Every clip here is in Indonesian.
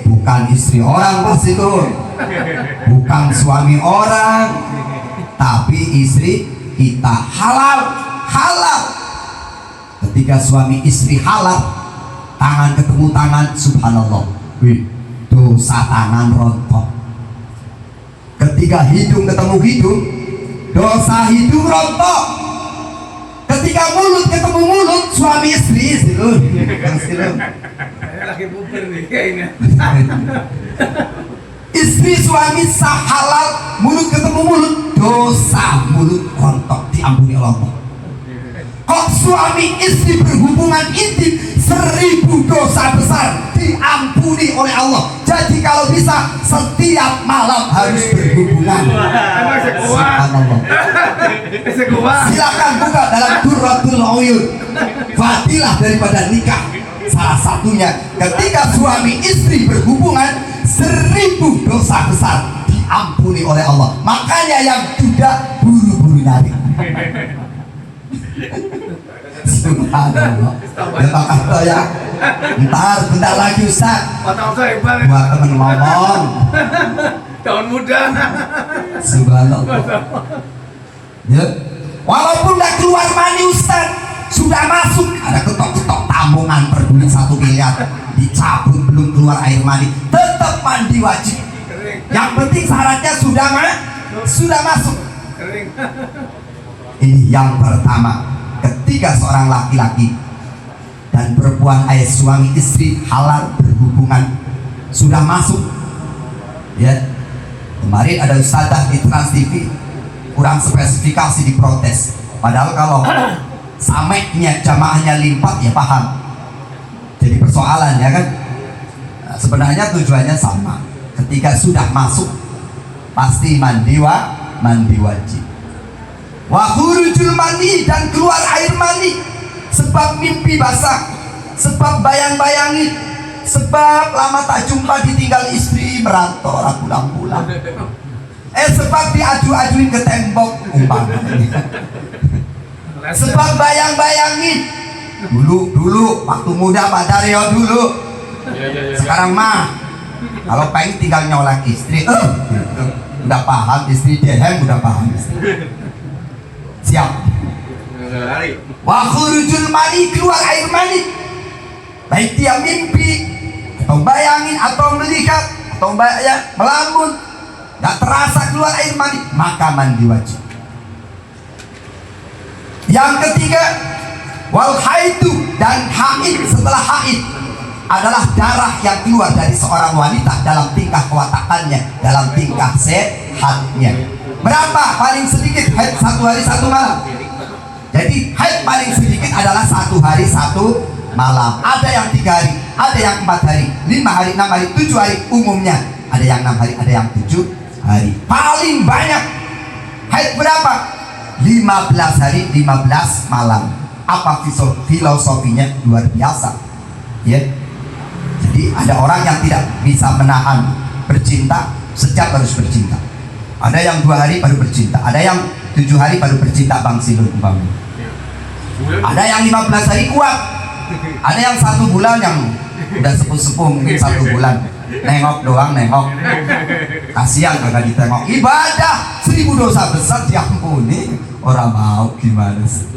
bukan istri orang pasti tuh, bukan suami orang, tapi istri kita halal. Ketika suami istri halal, tangan ketemu tangan, subhanallah, dosa tangan rontok. Ketika hidung ketemu hidung, dosa hidung rontok. Ketika mulut ketemu mulut, suami istri lagi puber nih kayaknya. Istri suami sah halal, mulut ketemu mulut, dosa mulut rontok diampuni Allah. Kok suami istri berhubungan intim, 1000 dosa besar diampuni oleh Allah. Jadi kalau bisa setiap malam harus berhubungan. Subhanallah. Silakan buka dalam Durratul Uyun, fadilah daripada nikah. Salah satunya ketika suami istri berhubungan, 1000 dosa besar diampuni oleh Allah. Makanya yang duda buru-buru nyari. Subhanallah. Ya kata ya, ntar bentar lagi Ustaz, buat temen ngomong tahun muda. Subhanallah. Ya, walaupun udah keluar mani Ustaz, sudah masuk, ada ketok-ketok tambungan per bulan 1 miliar, dicabut belum keluar air mani, tetap mandi wajib. Yang penting syaratnya sudah masuk. Ini yang pertama. Ketika seorang laki-laki dan perempuan suami istri halal berhubungan, sudah masuk. Ya, kemarin ada ustadzah di Trans TV kurang spesifikasi diprotes. Padahal kalau sameknya jamaahnya limpat ya paham. Jadi persoalan ya kan. Nah, sebenarnya tujuannya sama. Ketika sudah masuk pasti mandi wajib. Wa khurujul mani, dan keluar air mani, sebab mimpi basah, sebab bayang-bayangi, sebab lama tak jumpa ditinggal istri merantau pulang-pulang, sebab diadu-aduin ke tembok umpamanya, sebab bayang-bayangi dulu waktu muda Pak Daryo dulu. Sekarang mah kalau pengen tinggal nyolek istri, udah paham istri dehem, udah paham istri. Siap. Wa khurujul mani, keluar air mani, baik dia mimpi atau bayangin atau melihat atau melamun, gak terasa keluar air mani, maka mandi wajib. Yang ketiga, wal haidu, dan haid. Setelah haid adalah darah yang keluar dari seorang wanita dalam tingkah kewatakannya, dalam tingkah sehatnya. Berapa paling sedikit haid? 1 hari 1 malam. Jadi haid paling sedikit adalah 1 hari 1 malam. Ada yang 3 hari, ada yang 4 hari, 5 hari, 6 hari, 7 hari umumnya. Ada yang 6 hari, ada yang 7 hari. Paling banyak haid berapa? 15 hari, 15 malam. Apa filosofinya? Luar biasa. Ya. Jadi ada orang yang tidak bisa menahan bercinta, sejak harus bercinta. Ada yang 2 hari baru bercinta, ada yang 7 hari baru bercinta, Bang Silur umpamanya. Ada yang 15 hari kuat, ada yang 1 bulan, yang udah sepuh-sepuh mungkin 1 bulan nengok doang, nengok, kasihan kagak ditengok. Ibadah 1000 dosa besar diampuni, orang mau gimana sih?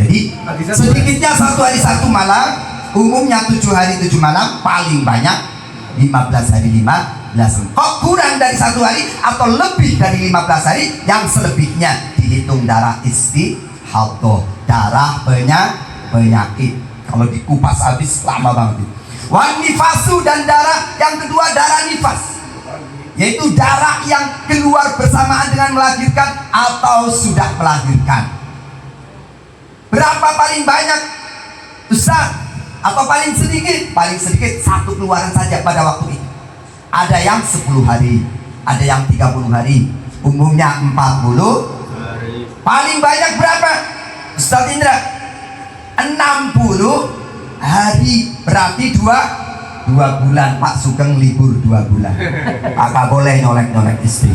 Jadi sedikitnya 1 hari 1 malam, umumnya 7 hari 7 malam, paling banyak 15 hari 15. Kok kurang dari 1 hari atau lebih dari 15 hari, yang selebihnya dihitung darah istihadah, darah penyakit. Kalau dikupas habis lama banget. Wan nifasu, dan darah yang kedua darah nifas, yaitu darah yang keluar bersamaan dengan melahirkan atau sudah melahirkan. Berapa paling banyak Ustaz? Atau paling sedikit? Paling sedikit 1 keluaran saja pada waktu itu. Ada yang 10 hari, ada yang 30 hari, umumnya 40 hari. Paling banyak berapa Ustaz Indra? 60 hari, berarti 2 bulan. Pak Sugeng libur 2 bulan. Kakak boleh nyolek-nyolek istri,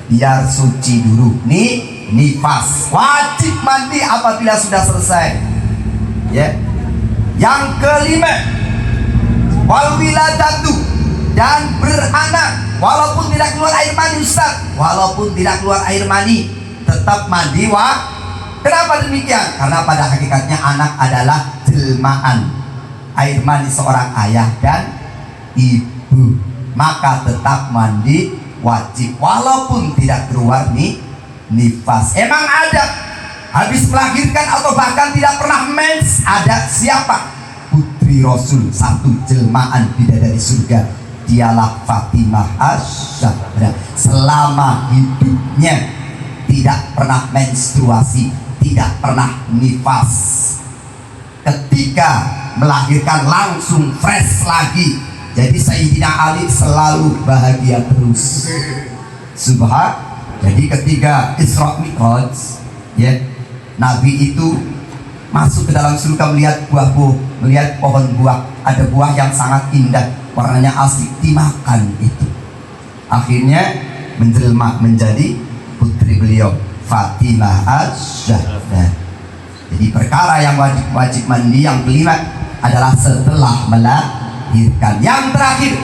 biar suci dulu. Nih nifas, wajib mandi apabila sudah selesai. Ya. Yang kelima, wal wiladatu, dan beranak walaupun tidak keluar air mani. Ustaz, walaupun tidak keluar air mani tetap mandi Kenapa demikian? Karena pada hakikatnya anak adalah jelmaan air mani seorang ayah dan ibu, maka tetap mandi wajib walaupun tidak keluar nifas. Emang ada habis melahirkan atau bahkan tidak pernah mens, ada siapa? Putri Rasul, satu jelmaan bidadari surga, dialah Fatimah Asy-Zahra. Selama hidupnya tidak pernah menstruasi, tidak pernah nifas. Ketika melahirkan langsung fresh lagi. Jadi Sayyidina Ali selalu bahagia terus. Jadi ketika Isra Mi'raj, ya, Nabi itu masuk ke dalam surga melihat pohon buah. Ada buah yang sangat indah, warnanya asli, dimakan itu. Akhirnya menjelma menjadi putri beliau Fatimah Asy-Zahra. Jadi perkara yang wajib mandi yang kelima adalah setelah melahirkan. Yang terakhir,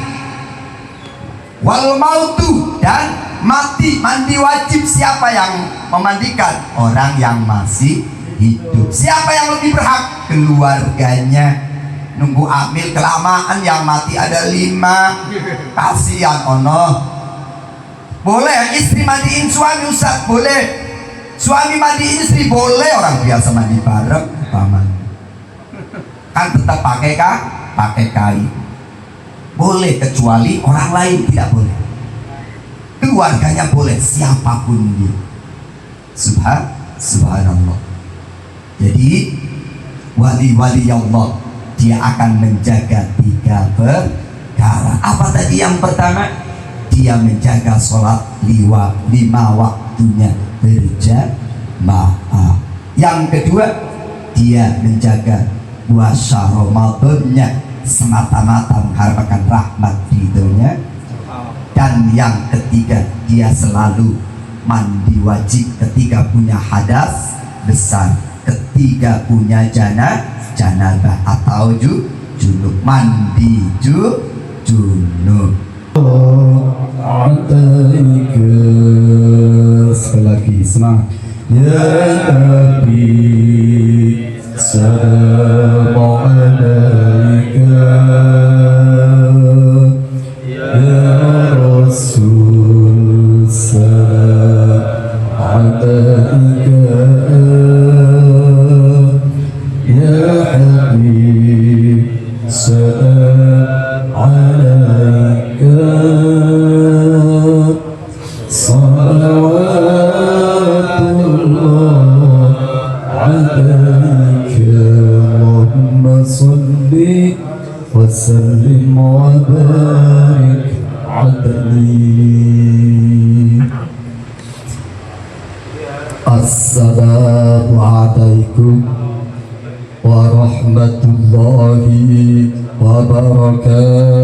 wal mautu, dan mati. Mandi wajib. Siapa yang memandikan? Orang yang masih hidup. Siapa yang lebih berhak? Keluarganya. Nunggu hamil kelamaan, yang mati ada 5. Kasihan ono. Boleh istri mandiin suami, Ustaz? Boleh. Suami mandiin istri boleh. Orang biasa mandi bareng, paman. Kan tetap pakai kain. Boleh, kecuali orang lain tidak boleh. Keluarganya boleh, siapapun dia. Subhanallah. Jadi wali-wali Allah, dia akan menjaga 3 perkara. Apa tadi yang pertama? Dia menjaga sholat 5 waktunya berjamaah. Yang kedua, dia menjaga puasa Ramadannya semata-mata mengharapkan rahmat ridhonya. Dan yang ketiga, dia selalu mandi wajib ketika punya hadas besar, ketika punya janabah atau junub. Mandi junub. Sekali lagi semangat. Ya Nabi, salamu alaika. Ya Rasul, salamu alaika. Ya Habib, salamu alaika. Salawatullah alaika. Allahumma salli wa sallim wa barik alaihi. Assalamu alaikum warahmatullahi wabarakatuh.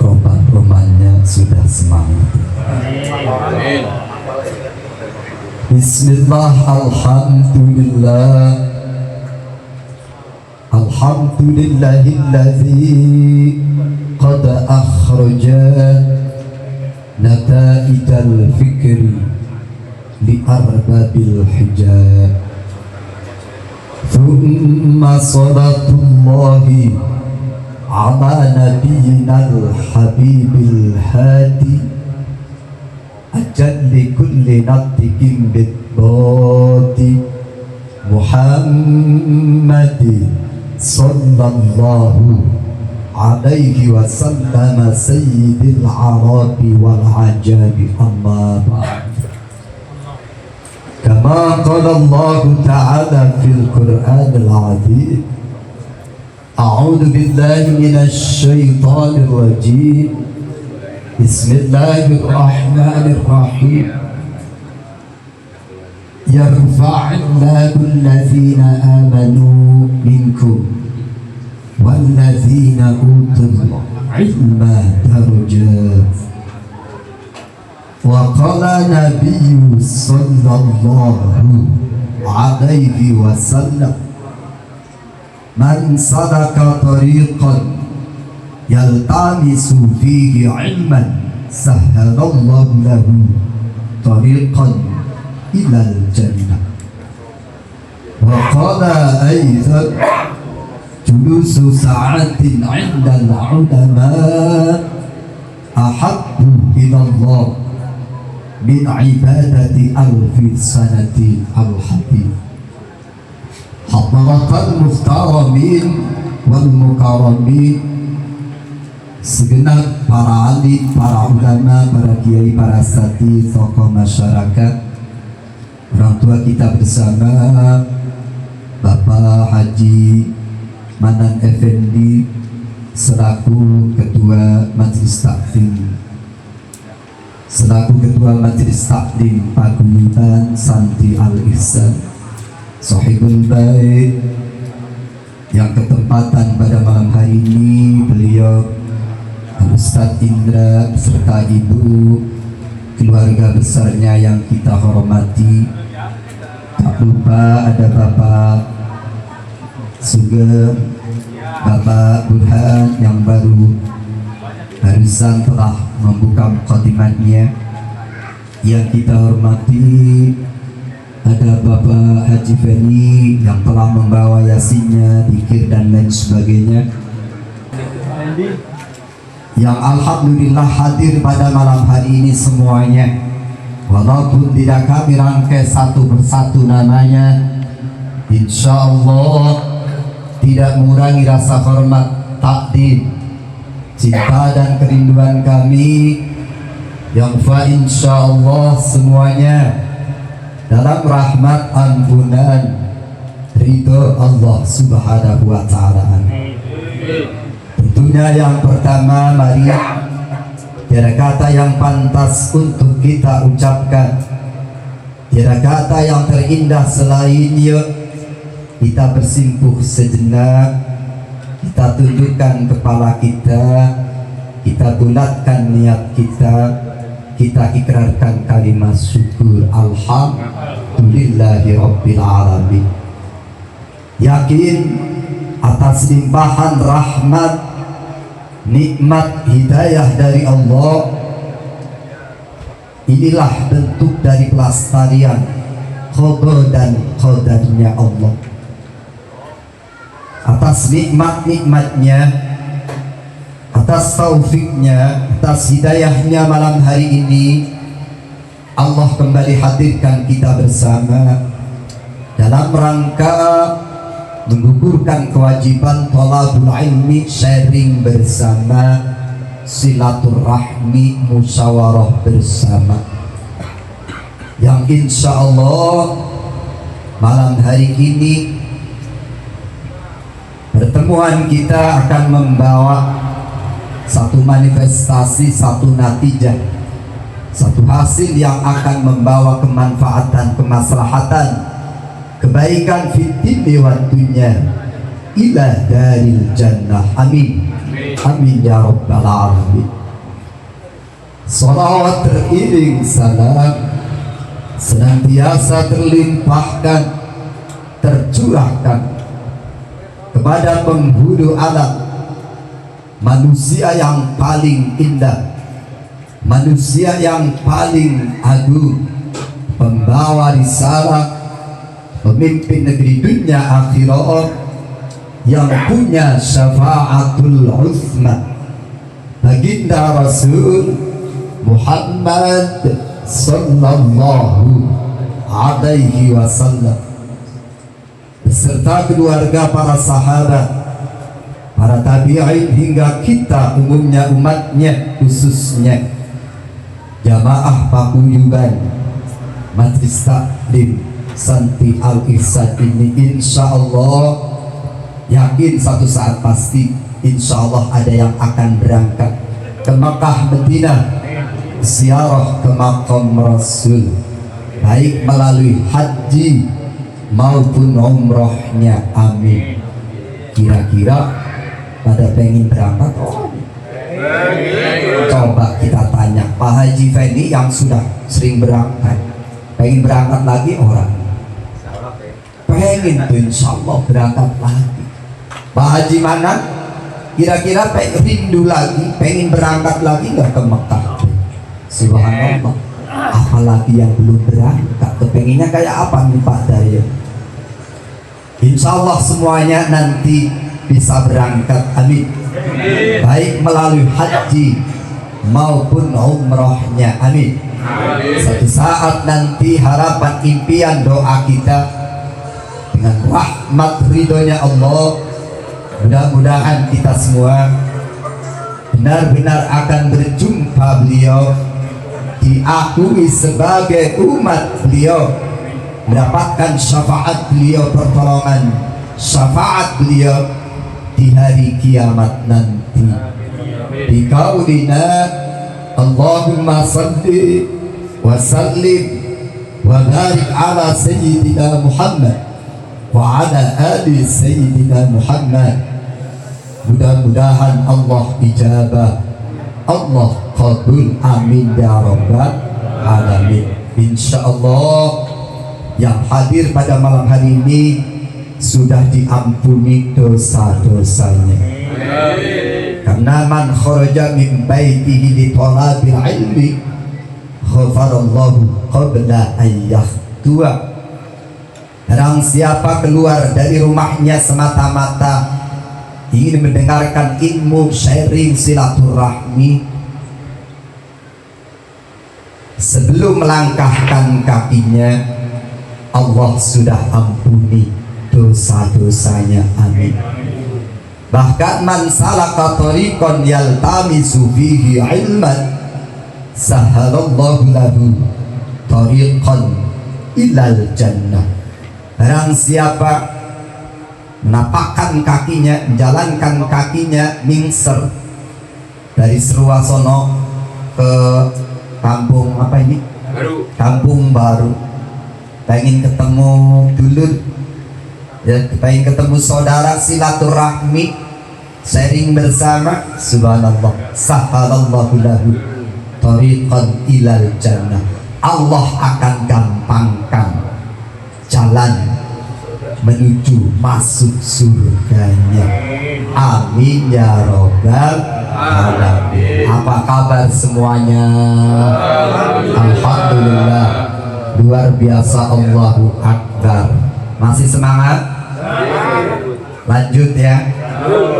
Roman-romannya sudah semangat. Bismillah, alhamdulillah, alhamdulillahilladzi qad akhraja nataijal fikri li arbabil hijab. Thumma salatullahi ala nabiyyinal habibil hadi ajalli kulli natiqin bid-dati Muhammadin sallallahu alaihi wasallam sayyidil arabi wal ajabi. Amma ba'd. Kama qala Allah ta'ala fil Qur'anil 'azim. A'udzu billahi minasy syaithanir rajim. Bismillahirrahmanirrahim. Yarfa'illahu alladhina amanu minkum walladzina utul ilma darajat. Wa qala Nabi sallallahu alaihi wasallam, man salaka tariqan yaltamisu fihi ilman sahhalallahu lahu tariqan ilal jannah. Wa qala aidan, julusu sa'atin 'indal 'ulama ahabbu ila Allah min ibadati alfi sanati al-habib. Hadratal muhtaramin wal mukaramin, segenap para alim, para ulama, para kiai, para sati, tokoh masyarakat, orang tua kita bersama, Bapak Haji Manan Effendi selaku Ketua Majelis Taklim, selaku Ketua Majelis Taklim Paguyuban Santi Al-Ihsan, Sahibul Bait, yang ketempatan pada malam hari ini beliau Ustadz Indra beserta ibu, keluarga besarnya yang kita hormati. Tak lupa ada Bapak Sugeng, Bapak Burhan yang barusan telah membuka mukadimahnya. Yang kita hormati ada Bapak Haji Feni yang telah membawa yasinnya, zikir dan lain sebagainya, yang alhamdulillah hadir pada malam hari ini semuanya. Walaupun tidak kami rangkai satu persatu namanya, insya Allah tidak mengurangi rasa hormat, takdim, cinta dan kerinduan kami yang insya Allah semuanya dalam rahmat ampunan ridho Allah subhanahu wa ta'ala. Tentunya yang pertama, mari tiada kata yang pantas untuk kita ucapkan, tiada kata yang terindah selainnya. Kita bersimpuh sejenak, kita tundukkan kepala kita bulatkan niat kita ikrarkan kalimat syukur alhamdulillahi rabbil alamin. Yakin atas limpahan rahmat, nikmat hidayah dari Allah, inilah bentuk dari pelestarian qada dan qadarnya Allah. Atas nikmat-nikmatnya, atas taufiknya, atas hidayahnya malam hari ini, Allah kembali hadirkan kita bersama dalam rangka menggugurkan kewajiban thalabul ilmi, sharing bersama, silaturahmi, musyawarah bersama, yang insya Allah malam hari ini pertemuan kita akan membawa satu manifestasi, satu natijah, satu hasil yang akan membawa kemanfaatan, kemaslahatan, kebaikan fitni wa dunya ila daril jannah. Amin, amin ya rabbal alamin. Salawat teriring salam senantiasa terlimpahkan, tercurahkan kepada penghulu alam, manusia yang paling indah, manusia yang paling agung, pembawa risalah, pemimpin negeri dunia akhirat, yang punya syafaatul uzma, baginda Rasul Muhammad sallallahu alaihi wasallam beserta keluarga, para sahabat, para tabi'in, hingga kita umumnya, umatnya, khususnya jamaah paguyuban Majelis Taklim Santi Al-Ihsan ini. Insya Allah, yakin satu saat pasti insya Allah ada yang akan berangkat ke Makkah Madinah, ziarah ke makam Rasul, baik melalui haji maupun umrohnya. Amin. Kira-kira pada pengen berangkat? Coba kita tanya Pak Haji Fendi yang sudah sering berangkat, pengen berangkat lagi orang? Pengen tuh, insya Allah berangkat lagi. Pak Haji mana? Kira-kira rindu lagi, pengen berangkat lagi nggak ke Mekah? Subhanallah. Apalagi yang belum berangkat, kepenginnya kayak apa nih Pak Dayo? Insya Allah semuanya nanti bisa berangkat, amin. Baik melalui haji maupun umrohnya, amin. Satu saat nanti harapan, impian, doa kita dengan rahmat ridhonya Allah, mudah-mudahan kita semua benar-benar akan berjumpa beliau, diakui sebagai umat beliau, mendapatkan syafaat beliau, pertolongan syafaat beliau di hari kiamat nanti. Di qaulina Allahumma salli wa sallim wa barik ala sayyidina Muhammad wa ala ali sayyidina Muhammad. Mudah-mudahan Allah ijabah, Allah qabul, amin ya rabbal alamin. Insyaallah yang hadir pada malam hari ini sudah diampuni dosa-dosanya. Karena man kharaja min baitihi li talabil ilmi ghafarallahu qabla an yahtua. Barang siapa keluar dari rumahnya semata-mata ingin mendengarkan ilmu, sharing, silaturahmi, sebelum melangkahkan kakinya Allah sudah ampuni dosa-dosanya, amin. Bahkan man salaka tariqan yaltamisu fihi ilman sahalallahu lahu tariqan ilal jannah. Barang siapa menapakkan kakinya, menjalankan kakinya mingser dari Seruasono ke kampung apa ini? Kampung Baru, pengen ketemu dulur, ya, pengen ketemu saudara, silaturahmi, sharing bersama, subhanallah, sahalallahu lahu tariqan ilal jannah. Allah akan gampangkan jalan menuju masuk surganya, amin ya robbal alamin. Apa kabar semuanya? Alhamdulillah, luar biasa, Allahu Akbar. Masih semangat? Lanjut ya,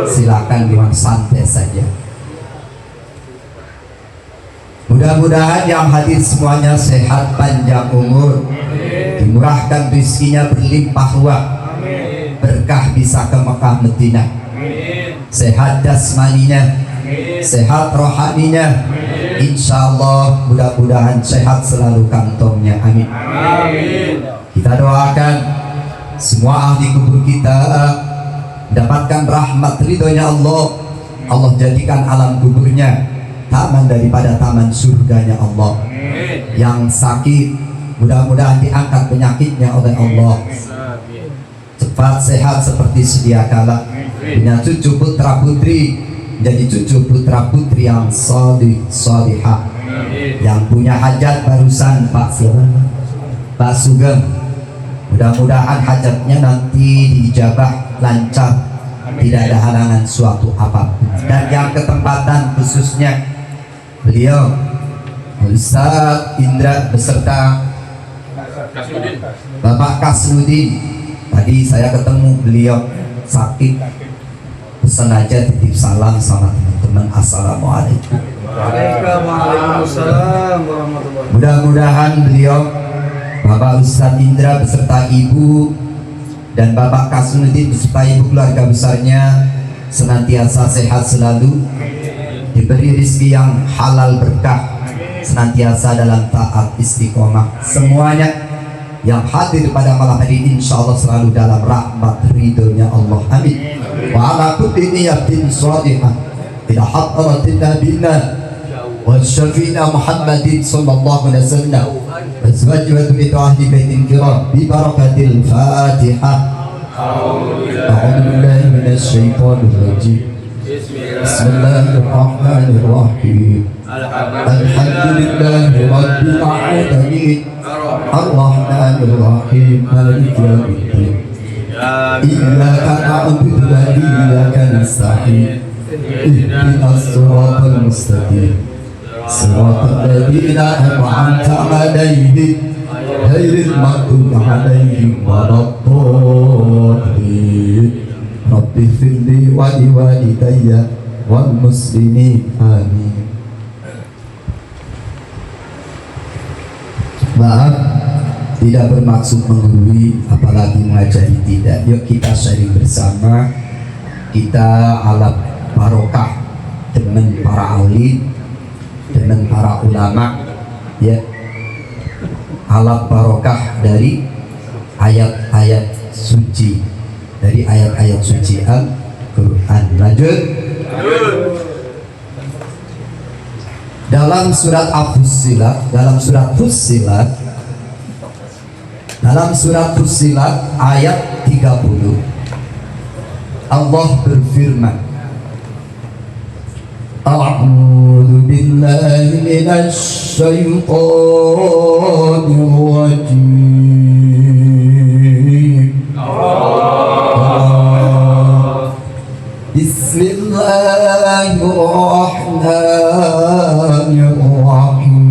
silakan dengan santai saja. Mudah-mudahan yang hadir semuanya sehat, panjang umur, dimurahkan rezekinya berlimpah ruah, berkah bisa ke Mekah Madinah, sehat jasmaninya, sehat rohaninya, insya Allah mudah-mudahan sehat selalu kantongnya, amin. Kita doakan semua ahli kubur kita mendapatkan rahmat ridhonya Allah. Allah jadikan alam kuburnya taman daripada taman surganya Allah. Yang sakit mudah-mudahan diangkat penyakitnya oleh Allah, cepat sehat seperti sedia kala, punya cucu putra putri menjadi cucu putra putri yang salih salihah. Yang punya hajat barusan Pak Sugeng, mudah-mudahan hajatnya nanti diijabah lancar, tidak ada halangan suatu apapun. Dan yang ketempatan khususnya beliau Ustaz Indra beserta Bapak Kasnudin, tadi saya ketemu beliau sakit, pesan aja titip salam sama teman-teman. Assalamualaikum. Waalaikumsalam warahmatullahi. Mudah-mudahan beliau Bapak Ustaz Indra beserta Ibu dan Bapak Kasnudin beserta Ibu keluarga besarnya senantiasa sehat selalu, diberi rezeki yang halal berkah, senantiasa dalam taat istiqomah. Semuanya yang hadir pada malam hari ini insya Allah selalu dalam rahmat ridhonya Allah, amin. Wa ala kulli niyatin salihah ila hadratin nabiyina wa syafiina Muhammadin sallallahu alaihi wasallam wa azwaji wa dhurriyyati ahli baitin kiram bi barakatil Fatihah. A'udzu billahi minasy syaithanir rajim. Bismillahirrahmanirrahim. Alhamdulillahi Rabbil Alamin Ar-Rahmanir Rahim Maliki Yawmiddin Iyyaka na'budu wa iyyaka nasta'in Ihdinas siratal mustaqim Siratal ladzina an'amta 'alaihim ghairil maghdubi 'alaihim waladdallin Rabbi firli wa liwalidayya wal muslimin amin. Maaf, tidak bermaksud menggurui apalagi mengajari, tidak. Yuk kita sharing bersama, kita alap barokah dengan para alim, dengan para ulama, ya, alap barokah dari ayat-ayat suci, dari ayat-ayat suci Al-Quran. Lanjut. Dalam surat Fussilat, dalam surat Fussilat ayat 30, Allah berfirman, A'udzu billahi minasy syaithanir rajim. Bismillahirrahmanirrahim.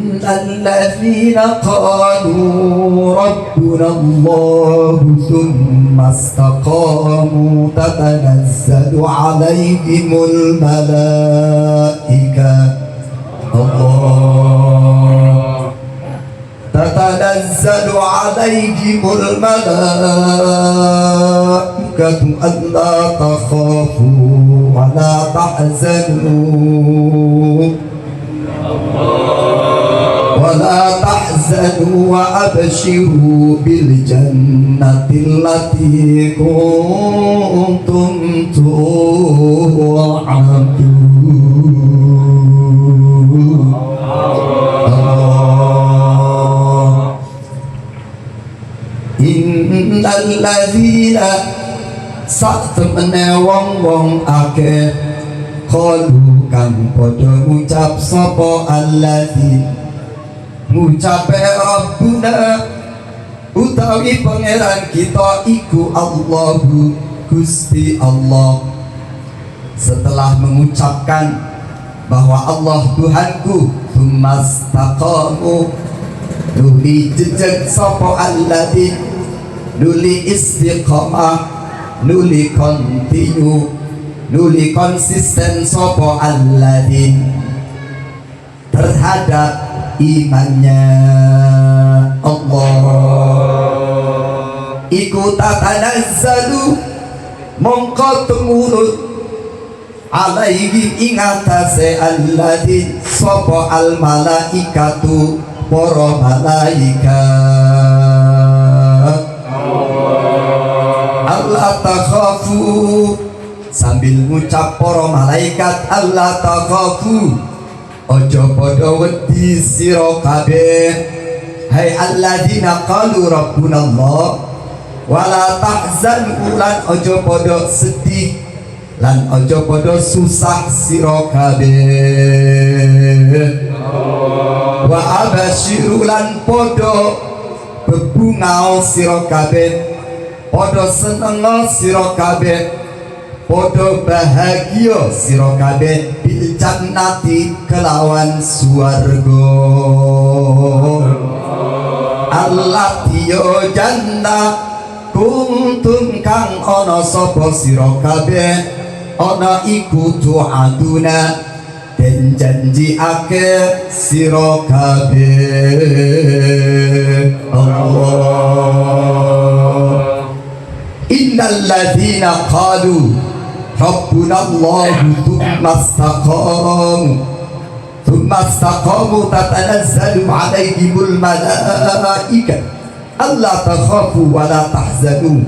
Innalladzina qalu rabbuna Allah thumma istaqamu tatanazzalu alaihimul malaika تتنزل عليهم الملائكة ألا تخافوا ولا تحزنوا وأبشروا بالجنة التي كنتم توعدون. Innalladzina satemene wong-wong akeh qalu kang padha ngucap sapa alladzi ngucape rabbuna utawi pangeran kita iku Allahu Gusti Allah. Setelah mengucapkan bahwa Allah Tuhanku, tsumastaqamu nuli jejeg sapa alladzi nuli istiqamah, nuli kontinu, nuli konsisten sapa alladzi terhadap imannya Allah. Iku tatanazzalu mongko tumurun alaihi ingatase alladzi sapa al malaikatu para malaikat. Allah takhafu sambil ngucap para malaikat Allah takhafu ojo padha wedi sira kabeh hai alladzina qalu rabbuna Allah wala tahzanu lan ojo padha sedih lan ojo padha susah sira kabeh wa abasyiru lan padha bebungao sira kabeh, padha seneng sira kabeh, padha bahagia sira kabeh bil jannati kelawan swarga. Allati yo jannah kuntum kang ana sapa sira kabeh ana iku tu'aduna den janji ake sira kabeh. Allah innal ladzina qalu rabbuna Allah thumma istaqamu tatanazzalu alaihimul malaika alla takhafu wa la tahzanu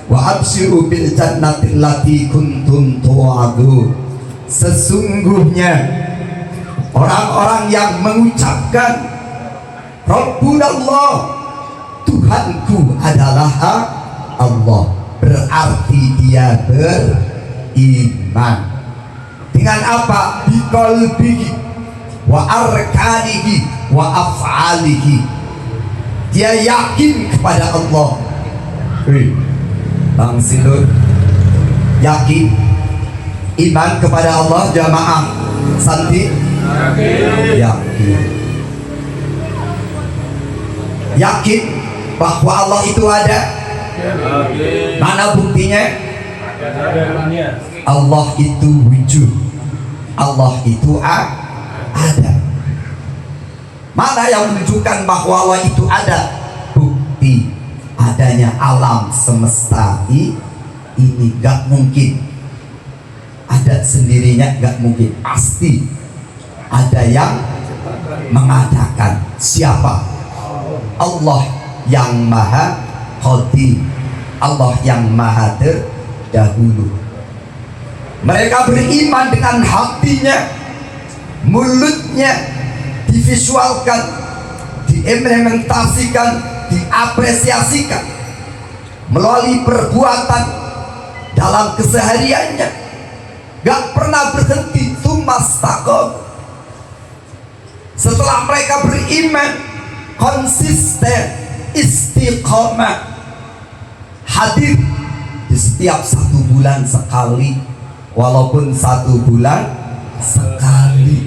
wa abshiru bil jannati allati kuntum tu'adun. Sesungguhnya orang-orang yang mengucapkan Rabbuna Allah, Tuhanku adalah Allah, berarti dia beriman. Dengan apa? Biqalbihi wa arkanihi wa af'alihi. Dia yakin kepada Allah. Bang Silur, yakin iman kepada Allah jamaah Santi? Yakin. Yakin bahwa Allah itu ada? Mana buktinya? Allah itu wujud. Allah itu ada. Mana yang menunjukkan bahwa Allah itu ada? Bukti adanya alam semesta ini gak mungkin ada sendirinya, gak mungkin. Pasti ada yang mengadakan. Siapa? Allah yang maha qadim, Allah yang maha terdahulu. Mereka beriman dengan hatinya, mulutnya divisualkan, diimplementasikan, diapresiasikan melalui perbuatan dalam kesehariannya. Gak pernah berhenti. Tumastaqam. Setelah mereka beriman, konsisten, istiqomah, hadir di setiap 1 bulan sekali, walaupun 1 bulan sekali.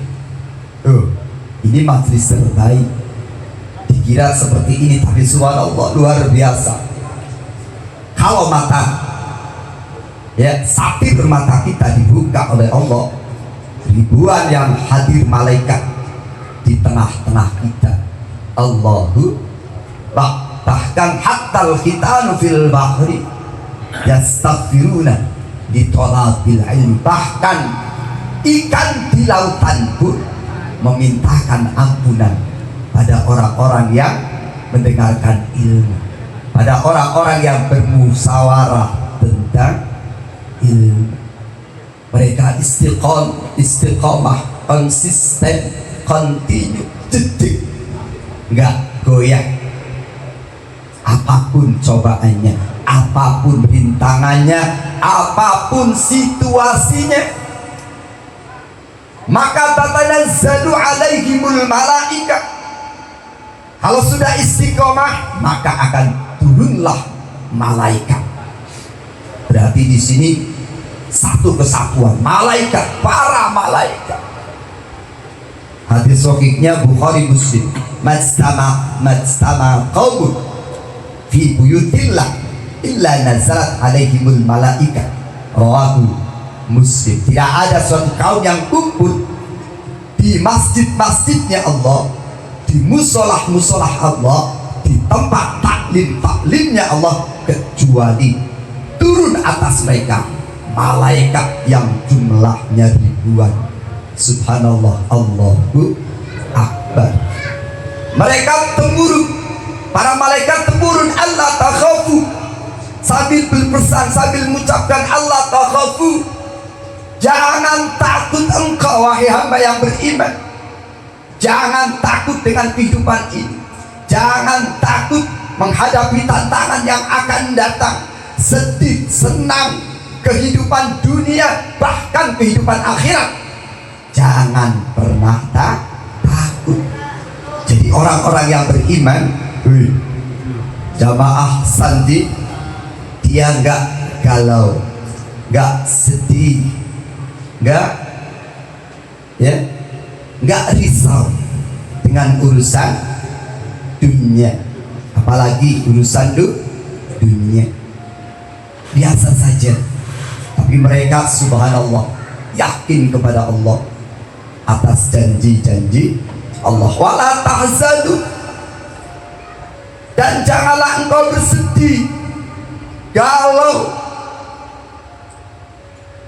Ini majelis terbaik. Dikira seperti ini, tapi subhanallah luar biasa. Kalau mata, ya, sapi bermata kita dibuka oleh Allah, ribuan yang hadir malaikat di tengah-tengah kita. Allahu bahkan hatta al-khitanu fil bahri yastaghfiruna di talabil ilmi. Bahkan ikan di lautan pun memintakan ampunan pada orang-orang yang mendengarkan ilmu, pada orang-orang yang bermusyawarah tentang ilmu. Mereka istiqomah, konsisten, continue, detik, nggak goyah. Apapun cobaannya, apapun rintangannya, apapun situasinya, maka tatanazzalu alaihimul malaika. Kalau sudah istiqomah, maka akan turunlah malaikat. Berarti di sini satu kesatuan malaikat, para malaikat. Hadis sahihnya Bukhari Muslim, majtama qaumun fi buyutillah illa nazalat alaihimul malaika. Rawahu Muslim. Tidak ada suatu kaum yang kumpul di masjid-masjidnya Allah, di musolah-musolah Allah, di tempat taklimnya Allah, kecuali turun atas mereka malaikat yang jumlahnya ribuan. Subhanallah, Allahu Akbar. Mereka temurun, para malaikat temurun, Allah takhafu, sambil berpesan, sambil mengucapkan Allah takhafu, jangan takut engkau wahai hamba yang beriman. Jangan takut dengan kehidupan ini. Jangan takut menghadapi tantangan yang akan datang. Sedih, senang, kehidupan dunia, bahkan kehidupan akhirat. Jangan pernah takut. Jadi orang-orang yang beriman, jamaah Sandi, dia nggak galau, nggak sedih, nggak risau dengan urusan dunia, apalagi urusan dunia. Biasa saja, tapi mereka subhanallah yakin kepada Allah atas janji-janji Allah. Wala tahzanu, dan janganlah engkau bersedih, galau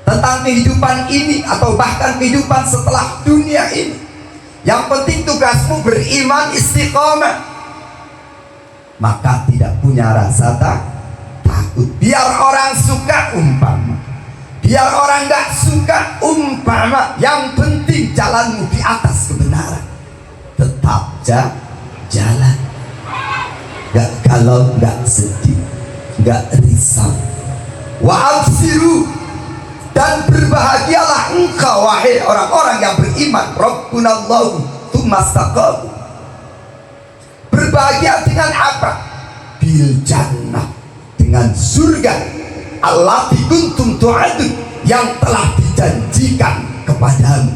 tentang kehidupan ini atau bahkan kehidupan setelah dunia ini. Yang penting tugasmu beriman, istiqomah, maka tidak punya rasa takut. Biar orang suka umpama, biar orang gak suka umpama, yang penting jalanmu di atas kebenaran. Tetap jalan, gak galau, gak sedih, gak risau. wa absiru, dan berbahagialah engkau wahai orang-orang yang beriman. Rabbunallahu tsumma istaqamu. Berbahagia dengan apa? Bil jannah, dengan surga. Allati kuntum tu'adun, yang telah dijanjikan kepadamu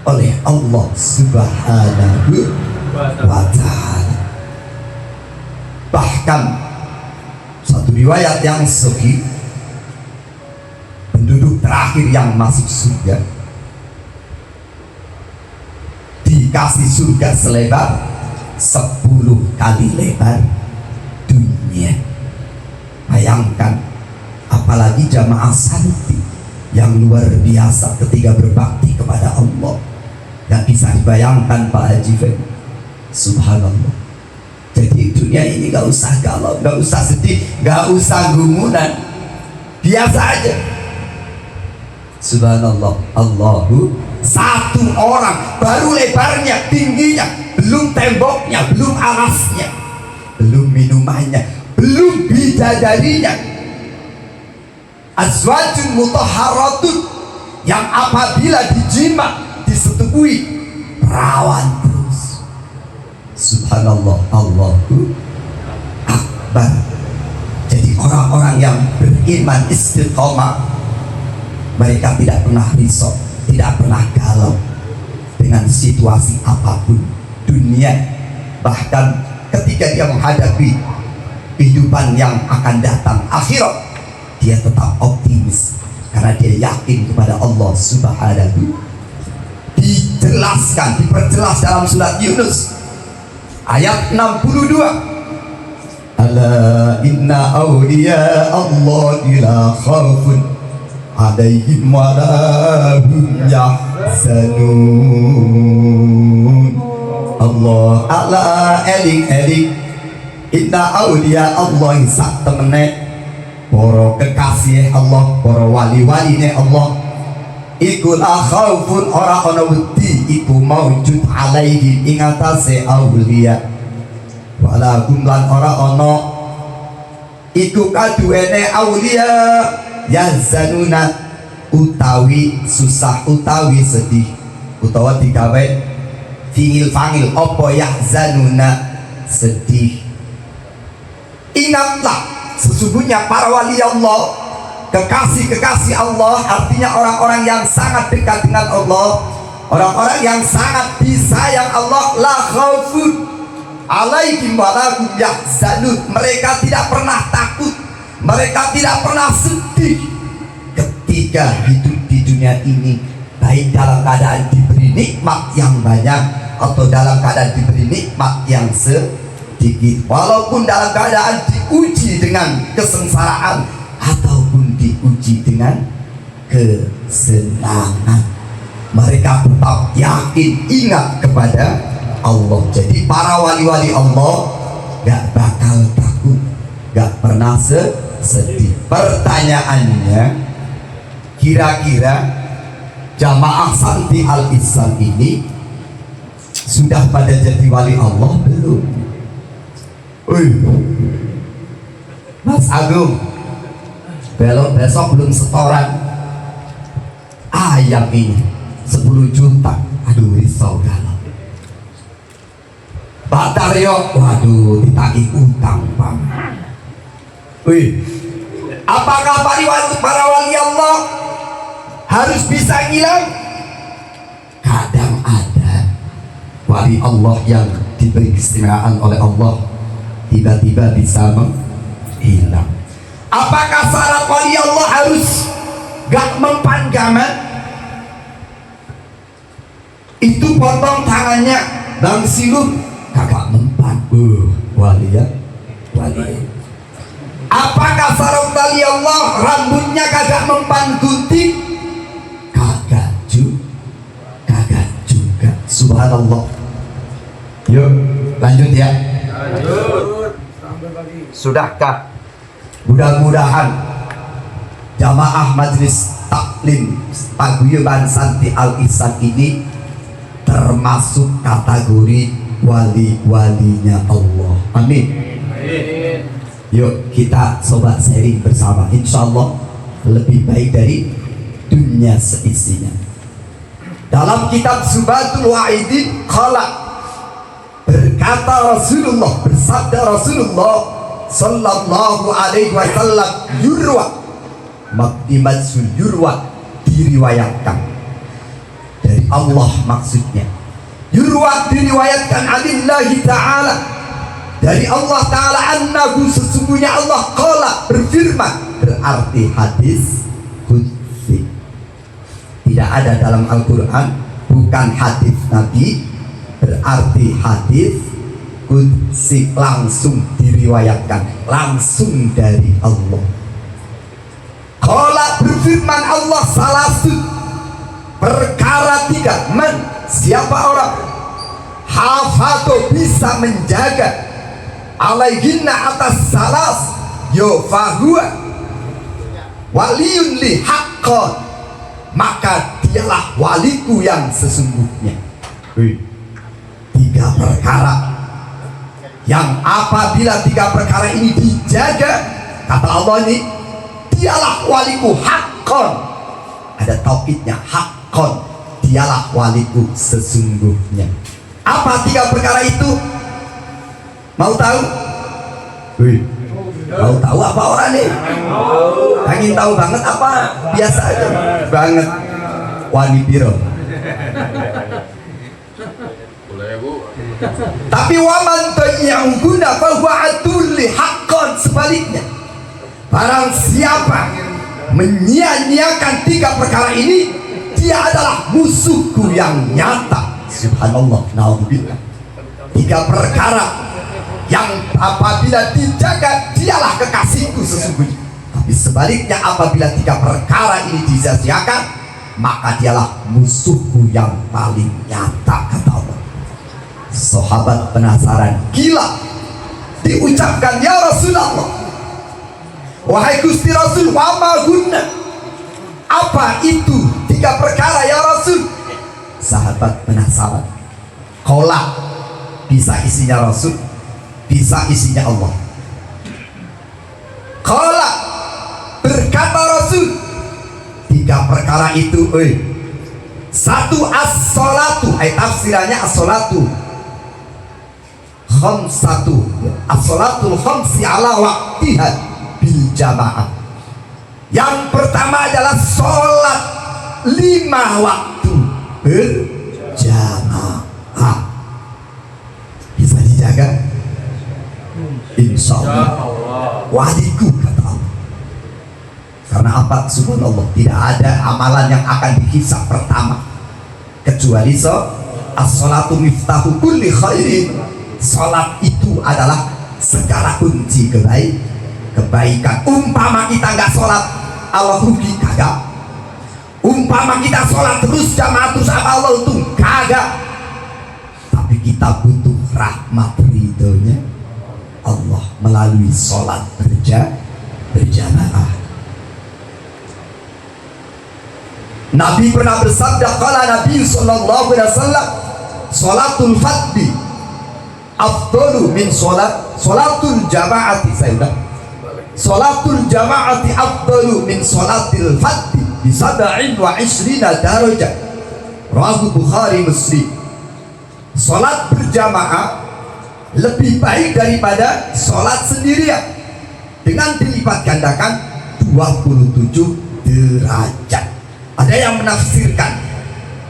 oleh Allah Subhanahu wa ta'ala. Bahkan satu riwayat yang sahih, penduduk terakhir yang masuk surga dikasih surga selebar 10 kali lebar dunia. Bayangkan, apalagi jamaah santri yang luar biasa ketika berbakti kepada Allah. Gak bisa dibayangkan Pak Haji Fendi. Subhanallah. Jadi dunia ini gak usah galau, gak usah sedih, gak usah gumunan, biasa aja. Subhanallah. Allahu satu orang, baru lebarnya, tingginya, belum temboknya, belum alasnya, belum minumannya, belum bidadarinya. Azwajun mutahharatun, yang apabila dijima, disetubui, perawan terus. Subhanallah. Allahu akbar. Jadi orang-orang yang beriman istiqomah, mereka tidak pernah risau, tidak pernah galau dengan situasi apapun dunia. Bahkan ketika dia menghadapi kehidupan yang akan datang akhirat, dia tetap optimis karena dia yakin kepada Allah Subhanahu. Dijelaskan, diperjelas dalam surat Yunus ayat 62. Ala inna awliya Allah la khaufun alaihim wa la hum yahzanun. Allah ala eling inna awliya Allah sak temene para kekasih Allah, para wali-waline Allah, iku la khaufun, ora ana wedi iku maujud alaihi ing atase aulia, wala hum lan ora ana iku kaduwene aulia yazanuna, utawi susah, utawi sedih, utawa digawe fiil fangil apa yahzanuna, sedih. Ingatlah, sesungguhnya para wali Allah, kekasih-kekasih Allah, artinya orang-orang yang sangat dekat dengan Allah, orang-orang yang sangat disayang Allah, la khaufun alaihim wa la hum yahzanun, mereka tidak pernah takut, mereka tidak pernah sedih ketika hidup di dunia ini, baik dalam keadaan diberi nikmat yang banyak atau dalam keadaan diberi nikmat yang sedikit, walaupun dalam keadaan diuji dengan kesengsaraan ataupun diuji dengan kesenangan, mereka tetap yakin, ingat kepada Allah. Jadi para wali-wali Allah gak bakal takut, gak pernah sedih. Pertanyaannya, kira-kira jamaah santri Al-Ihsan ini sudah pada jadi wali Allah belum? Mas Agung, besok belum setoran ayam ini 10 juta. Aduh, risau galau. Pak Taryo, waduh, ditagih utang Pak. Apakah para wali Allah harus bisa hilang? Kadang ada wali Allah yang diberi keistimewaan oleh Allah, tiba-tiba bisa menghilang. Apakah syarat wali Allah harus gak mempan gaman? Itu potong tangannya Bang Silum kagak mempan. Wali ya, wali. Apakah syarat wali Allah rambutnya kagak mempan gunting? Kagak juga. Subhanallah. Yuk lanjut ya. Sudahkah? Mudah-mudahan jamaah majelis taklim paguyuban santri Al-Ihsan ini termasuk kategori wali-walinya Allah. Amin. Yuk kita coba sharing bersama. Insya Allah lebih baik dari dunia seisinya. Dalam kitab Zubatul Wa'idin berkata Rasulullah, bersabda Rasulullah sallallahu alaihi wasallam, yurwa makdimatsul yurwa, diriwayatkan dari Allah, maksudnya yurwa diriwayatkan alillahi ta'ala, dari Allah ta'ala, annahu sesungguhnya Allah qala berfirman, berarti hadis qudsi. Tidak ada dalam Al-Quran, bukan hadis Nabi, berarti hadis qudsi, langsung diriwayatkan, langsung dari Allah. Qala berfirman Allah, salasun, perkara tiga, man, siapa orang hafadho bisa menjaga alaihinna atas salas, yo fahuwa waliyun li haqqan, maka dialah waliku yang sesungguhnya. Tiga perkara yang apabila tiga perkara ini dijaga, kata Allah ini, dialah waliku haqqan, ada taukidnya, haqqan, dialah waliku sesungguhnya. Apa tiga perkara itu? Mau tahu? Mau tahu apa orang nih? Pengen tahu banget apa? Biasa aja banget. Wani piro. Tapi waman yang guna bahwa adulli haqqan, sebaliknya, barang siapa menyia-nyiakan tiga perkara ini, dia adalah musuhku yang nyata. Subhanallah, naudzubillah. Tiga perkara yang apabila dijaga, dialah kekasihku sesungguhnya. Tapi sebaliknya, apabila tiga perkara ini disia-siakan, maka dialah musuhku yang paling nyata, kata Allah. Sahabat penasaran, gila, diucapkan ya Rasulullah, wahai Gusti Rasul, wa ma gunna, apa itu tiga perkara ya Rasul? Sahabat penasaran. Qala, bisa isinya Rasul, bisa isinya Allah. Qala, berkata Rasul, tiga perkara itu, satu, as-salatu, tafsirannya as-salatu khamsatu, as-salatul khamsi ala waqtiha bil jamaah. Yang pertama adalah sholat 5 waktu berjamaah. Bisa dijaga? Insya Allah waliku, kata Allah. Karena apa? Subhanallah, tidak ada amalan yang akan dihisab pertama kecuali as-salatu miftahu kulli khairin. Salat itu adalah segala kunci kebaikan. Umpama kita nggak sholat, Allah rugi, kagak. Umpama kita sholat terus jamaah terus, apa Allah untung, kagak. Tapi kita butuh rahmat ridhonya Allah melalui sholat berjamaah. Nabi pernah bersabda, qala Nabi sallallahu alaihi wasallam, sholatul fardhi afdalu min sholatul jamaati. Saya udah, sholatul jamaati afdalu min sholatil fardhi bi 27 darajah. Rawahu Bukhari Muslim. Sholat berjamaah lebih baik daripada sholat sendirian dengan dilipat gandakan 27 derajat. Ada yang menafsirkan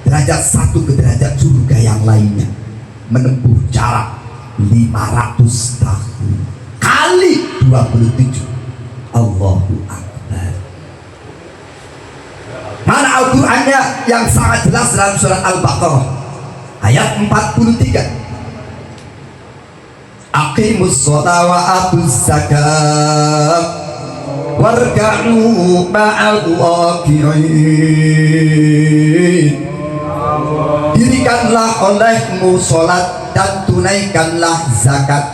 derajat satu ke derajat surga yang lainnya menempuh jarak 500 tahun kali 27. Allahu Akbar. Mana Al-Qur'annya yang sangat jelas dalam surat Al-Baqarah ayat 43. Aqimus sholata wa atuz zakat warka'u ma'al raki'in. Dirikanlah olehmu sholat dan tunaikanlah zakat,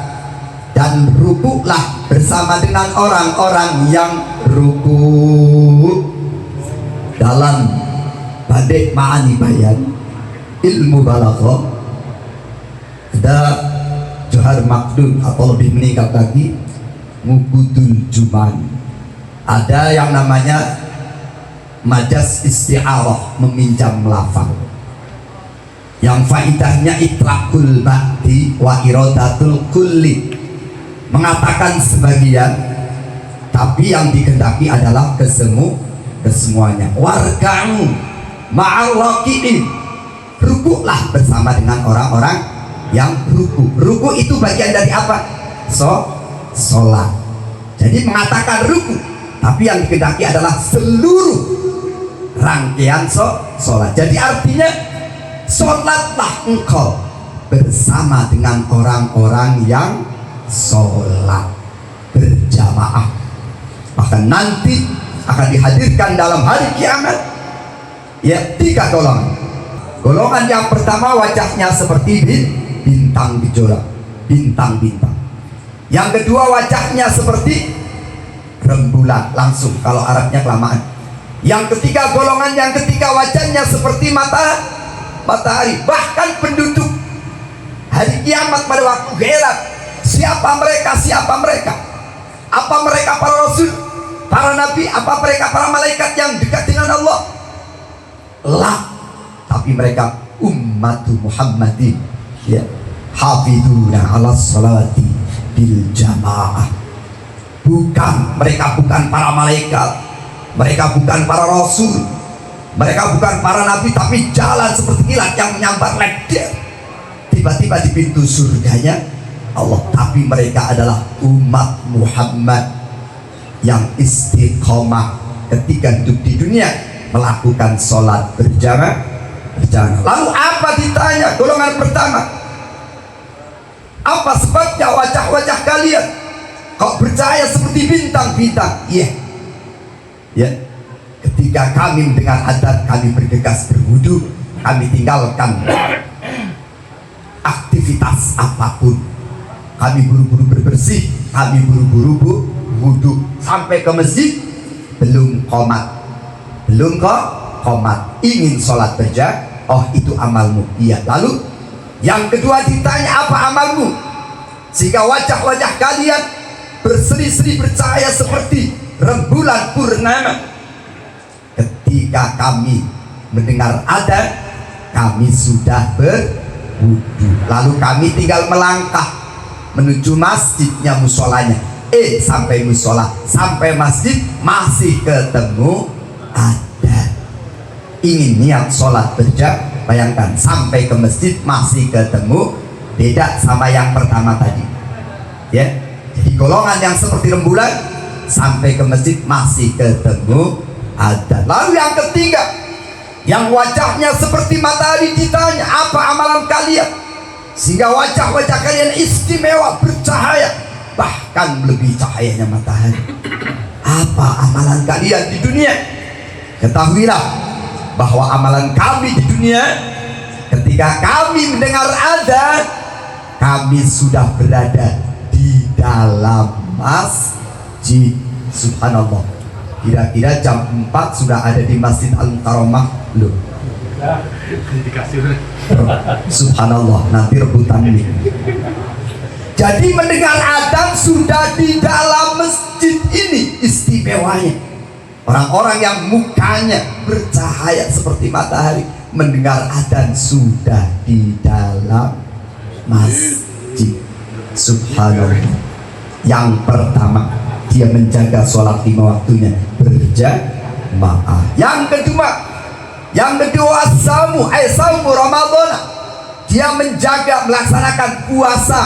dan rukuklah bersama dengan orang-orang yang rukuk. Dalam Badai Ma'ani Bayan ilmu balaghah ada Johar Makdum atau lebih meningkat lagi ngukudul juman. Ada yang namanya majas isti'arah, meminjam lafaz, yang faidahnya itlaqul ba'di wa iradatul kulli, mengatakan sebagian tapi yang dikehendaki adalah kesemuanya. Warka'u ma'al raki'in, rukuklah bersama dengan orang-orang yang ruku. Ruku itu bagian dari apa? Sholat. Jadi mengatakan ruku, tapi yang dikehendaki adalah seluruh rangkaian sholat. Jadi artinya sholatlah engkau bersama dengan orang-orang yang sholat berjamaah. Bahkan nanti akan dihadirkan dalam hari kiamat ya 3 golongan. Golongan yang pertama wajahnya seperti bintang gejolak, bintang-bintang. Yang kedua wajahnya seperti rembulan langsung, kalau Arabnya kelamaan. Yang ketiga, golongan yang ketiga wajahnya seperti matahari. Bahkan penduduk hari kiamat pada waktu heran, siapa mereka? Apa mereka para rasul, para nabi? Apa mereka para malaikat yang dekat dengan Allah? Lah, tapi mereka ummatu Muhammadin, ya, hafiduna ala salati bil jamaah. Mereka bukan para malaikat, mereka bukan para rasul, mereka bukan para nabi, tapi jalan seperti kilat yang menyambar leder tiba-tiba di pintu surganya Allah. Tapi mereka adalah umat Muhammad yang istiqomah ketika hidup di dunia, melakukan sholat berjamaah. Lalu apa ditanya golongan pertama? Apa sebabnya wajah-wajah kalian kok bercahaya seperti bintang-bintang? Ya, ketika kami mendengar adzan, kami bergegas berwudu, kami tinggalkan aktivitas apapun, kami buru-buru berbersih, kami buru-buru wudu sampai ke masjid, belum qomat, ingin sholat berjamaah. Oh, itu amalmu. Iya. Lalu yang kedua ditanya, apa amalmu sehingga wajah-wajah kalian berseri-seri bercahaya seperti rembulan purnama? Ketika kami mendengar adzan, kami sudah berwudu, lalu kami tinggal melangkah menuju masjidnya, musolanya. Sampai musola, sampai masjid masih ketemu adzan. Ingin niat sholat berjamaah, bayangkan sampai ke masjid masih ketemu, beda sama yang pertama tadi. Ya, jadi golongan yang seperti rembulan sampai ke masjid masih ketemu adzan. Lalu yang ketiga, yang wajahnya seperti matahari, ditanya, apa amalan kalian sehingga wajah-wajah kalian istimewa, bercahaya, bahkan melebihi cahayanya matahari? Apa amalan kalian di dunia? Ketahuilah bahwa amalan kami di dunia, ketika kami mendengar adzan, kami sudah berada di dalam masjid. Subhanallah, kira-kira jam 4 sudah ada di Masjid Al-Mukarramah belum? Subhanallah, nanti rebutan ini. Jadi mendengar adzan sudah di dalam masjid ini istimewanya. Orang-orang yang mukanya bercahaya seperti matahari, mendengar adzan sudah di dalam masjid. Subhanallah. Yang pertama, dia menjaga sholat 5 waktunya berjamaah. Yang kedua saumu Ramadan, dia menjaga melaksanakan puasa,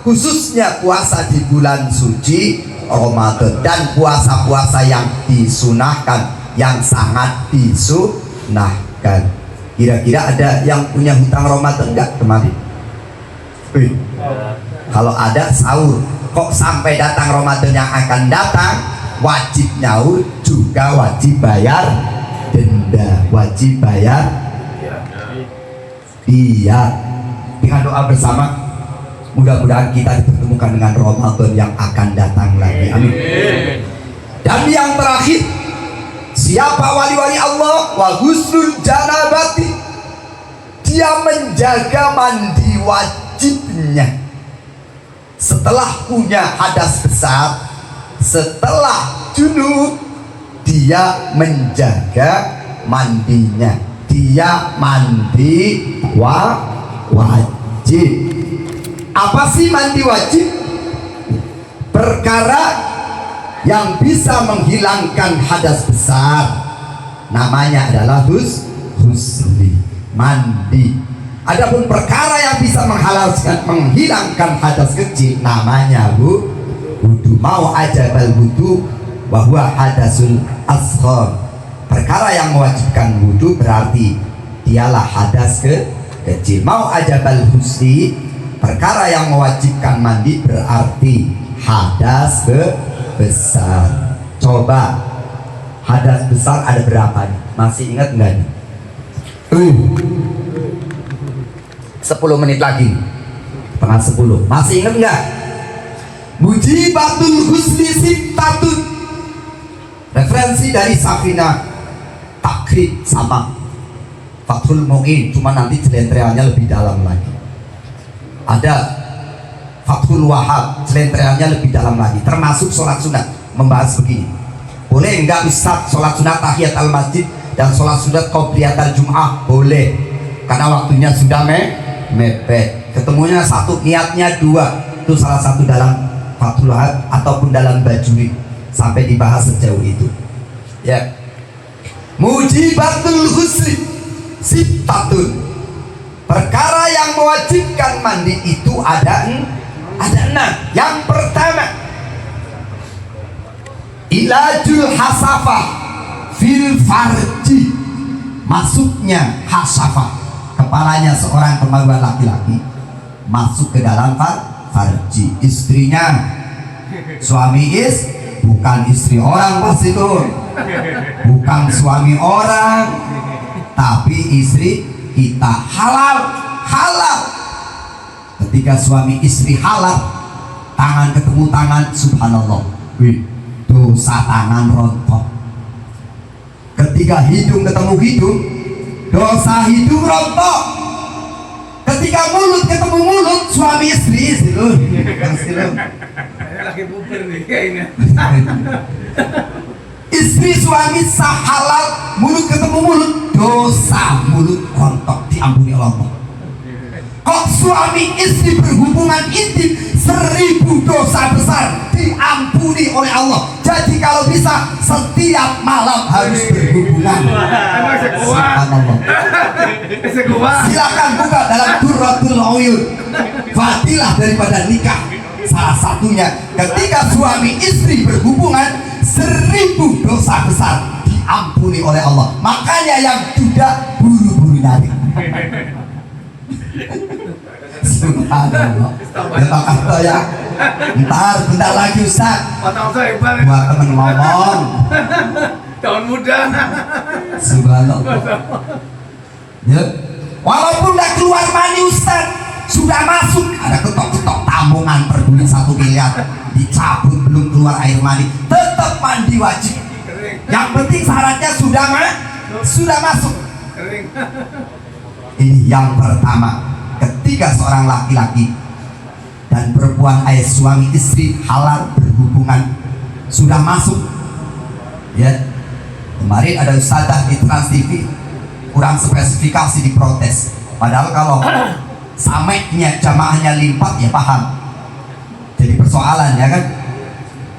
khususnya puasa di bulan suci Ramadan, dan puasa-puasa yang disunahkan, yang sangat disunahkan. Kira-kira ada yang punya hutang Ramadan enggak kemarin? Kalau ada, sahur. Kok sampai datang Ramadan yang akan datang, wajib nyaur, juga wajib bayar denda, wajib bayar. Iya, dengan doa bersama, mudah-mudahan kita dipertemukan dengan Ramadan yang akan datang lagi. Amin. Dan yang terakhir, siapa wali-wali Allah? Wa ghusnul janabati, dia menjaga mandi wajibnya. setelah punya hadas besar, setelah junub, dia menjaga mandinya. Dia mandi wajib. Apa sih mandi wajib? Perkara yang bisa menghilangkan hadas besar, namanya adalah husli, mandi. Adapun perkara yang bisa menghilangkan hadas kecil, namanya wudu. Mau ajabal wudu bahwa hadasul asghar. Perkara yang mewajibkan wudu berarti dialah hadas kecil. Mau ajabal husli, perkara yang mewajibkan mandi berarti hadas besar. Coba hadas besar ada berapa nih? Masih ingat nggak nih? 10 menit lagi, setengah 10. Masih ingat nggak? Mujibatul husni sittatun. Referensi dari Safina Takrib sama Fathul Mu'in, cuma nanti jelentreannya lebih dalam lagi. Ada Fathul Wahab, jelentreannya lebih dalam lagi, termasuk sholat sunat, membahas begini. Boleh enggak Ustaz sholat sunat tahiyat al masjid dan sholat sunat qobliyat al jum'ah? Boleh, karena waktunya sudah mepet. Ketemunya satu, niatnya dua. Itu salah satu dalam Fathul Wahab ataupun dalam Bajuri, sampai dibahas sejauh itu. Ya. Mujibatul husli sittatun. Perkara yang mewajibkan mandi itu ada 6. Yang pertama, ilajul hasafah fil farji. Masuknya hasafah, kepalanya seorang kemaluan laki-laki, masuk ke dalam farji. Istrinya, suami bukan istri orang pas itu, bukan suami orang, tapi istri kita. Halal. Ketika suami istri halal, tangan ketemu tangan, subhanallah, dosa tangan rontok. Ketika hidung ketemu hidung, dosa hidung rontok. Ketika mulut ketemu mulut, suami istri Lagi buber nih kayaknya. Istri suami sah halal, mulut ketemu mulut, dosa mulut rontok, diampuni Allah. Kok suami istri berhubungan intim, 1000 dosa besar diampuni oleh Allah. Jadi kalau bisa setiap malam harus berhubungan. Subhanallah. Silakan buka dalam Durratul Uyun, fadilah daripada nikah. Salah satunya ketika suami istri berhubungan, 1000 dosa besar diampuni oleh Allah. Makanya yang duda buru-buru nyari. Subhanallah. Ya kata ya, bentar lagi Ustaz. Otak saya hebat. Buat temen ngomong. Tahun muda. Subhanallah. Ya, walaupun udah keluar mani Ustaz, sudah masuk, ada ketok-ketok tambungan per duit 1 miliar, dicabut belum keluar air mani, tetap mandi wajib. Yang penting syaratnya sudah masuk. Ini yang pertama. Ketika seorang laki-laki dan perempuan suami istri halal berhubungan, sudah masuk. Ya, kemarin ada ustadzah di Trans TV kurang spesifikasi, diprotes. Padahal kalau sameknya jamaahnya lipat ya paham. Jadi persoalan ya kan.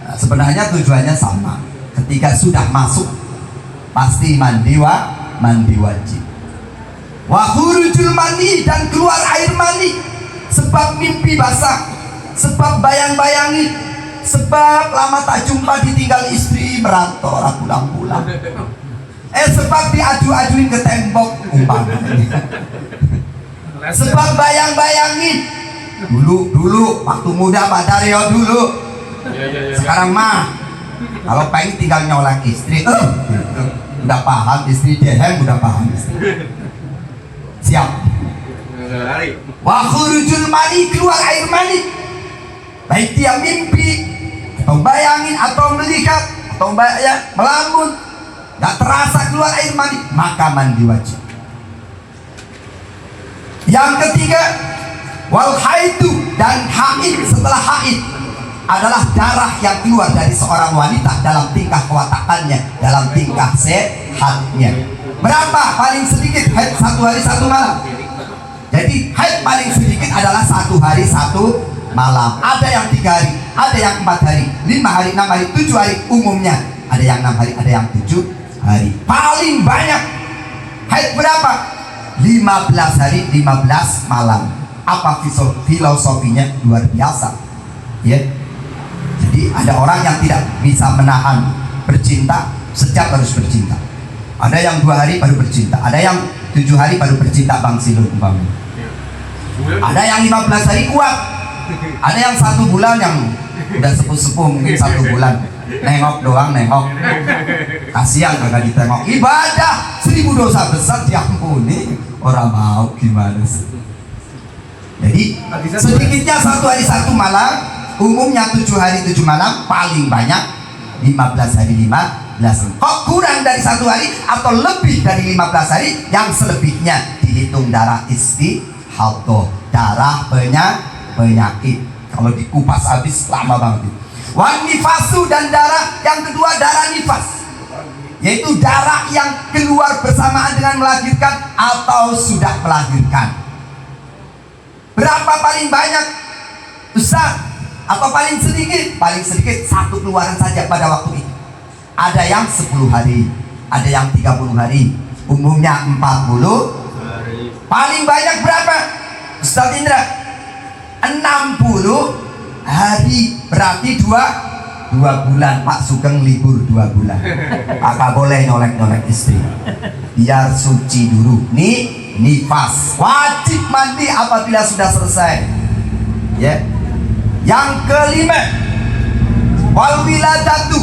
Nah, sebenarnya tujuannya sama. Ketika sudah masuk pasti mandi wajib. Wa khurujul mani, dan keluar air mani, sebab mimpi basah, sebab bayang-bayangin, sebab lama tak jumpa ditinggal istri, merantau pulang-pulang, sebab diadu-aduin ke tembok umpamanya. Sebab bayang-bayangin dulu waktu muda Pak Daryo dulu. Sekarang mah kalau pengen tinggal nyolak istri, udah paham istri dehem, udah paham istri. Siap. Wa khurujul mani, keluar air mani, baik dia mimpi atau bayangin atau melihat atau melamun, gak terasa keluar air mani, maka mandi wajib. Yang ketiga, wal haidu, dan haid setelah haid adalah darah yang keluar dari seorang wanita dalam tingkah kewatakannya, dalam tingkah sehatnya. Berapa paling sedikit haid 1 hari 1 malam? Jadi haid paling sedikit adalah 1 hari 1 malam. Ada yang 3 hari, ada yang 4 hari, 5 hari, 6 hari, 7 hari umumnya. Ada yang 6 hari, ada yang 7 hari. Paling banyak haid berapa? 15 hari, 15 malam. Apa filosofinya? Luar biasa, ya. Jadi ada orang yang tidak bisa menahan bercinta, sejak harus bercinta. Ada yang 2 hari baru bercinta, ada yang 7 hari baru bercinta, Bang Silun umpamanya. Ada yang 15 hari kuat, ada yang 1 bulan, yang udah sepuh-sepuh mungkin 1 bulan nengok doang, nengok, kasihan kagak ditengok. Ibadah 1000 dosa besar diampuni, orang mau gimana sih? Jadi sedikitnya 1 hari 1 malam, umumnya 7 hari 7 malam, paling banyak 15 hari 15. Kok kurang dari 1 hari atau lebih dari 15 hari? Yang selebihnya dihitung darah istihadah, darah penyakit. Kalau dikupas habis lama banget. Wan nifasu, dan darah yang kedua darah nifas, yaitu darah yang keluar bersamaan dengan melahirkan atau sudah melahirkan. Berapa paling banyak Ustaz? Atau paling sedikit? Paling sedikit 1 keluaran saja pada waktu itu. Ada yang 10 hari, ada yang 30 hari, umumnya 40 hari. Paling banyak berapa Ustaz Indra? 60 hari, berarti 2 bulan. Pak Sugeng libur 2 bulan. Kakak boleh nyolek-nyolek istri biar suci dulu. Nifas wajib mandi apabila sudah selesai, ya. Yang kelima, wal wiladatu,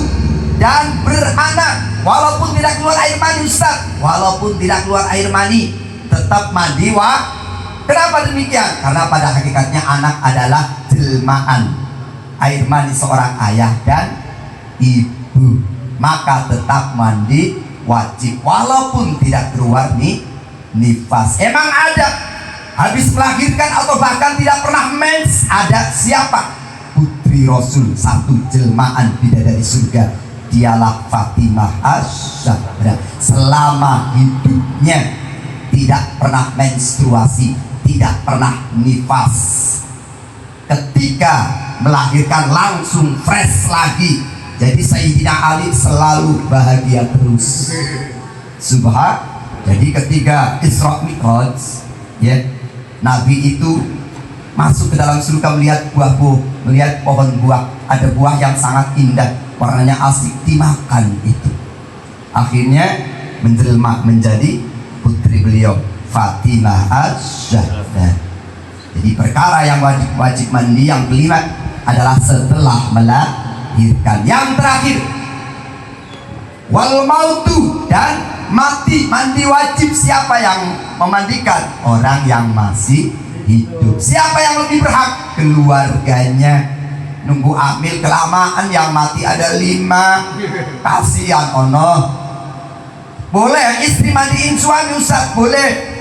dan beranak walaupun tidak keluar air mani. Ustaz, walaupun tidak keluar air mani tetap mandi. Kenapa demikian? Karena pada hakikatnya anak adalah jelmaan air mani seorang ayah dan ibu, maka tetap mandi wajib walaupun tidak keluar nifas. Emang ada habis melahirkan atau bahkan tidak pernah mens? Ada. Siapa? Putri Rasul, 1 jelmaan bidadari surga, dialah Fatimah Asy-Zahra. Selama hidupnya tidak pernah menstruasi, tidak pernah nifas. Ketika melahirkan langsung fresh lagi. Jadi Sayyidina Ali selalu bahagia terus. Jadi ketika Isra Mi'raj, ya, Nabi itu masuk ke dalam surga, melihat pohon buah. Ada buah yang sangat indah, warnanya asik, dimakan itu. Akhirnya menjelma menjadi putri beliau, Fatimah Asy-Zahra. Jadi perkara yang wajib mandi yang kelima adalah setelah melahirkan. Yang terakhir, wal mautu, dan mati. Mandi wajib. Siapa yang memandikan? Orang yang masih hidup. Siapa yang lebih berhak? Keluarganya. Nunggu hamil kelamaan, yang mati ada 5. Kasihan ono. Boleh istri mandiin suami Ustaz? Boleh.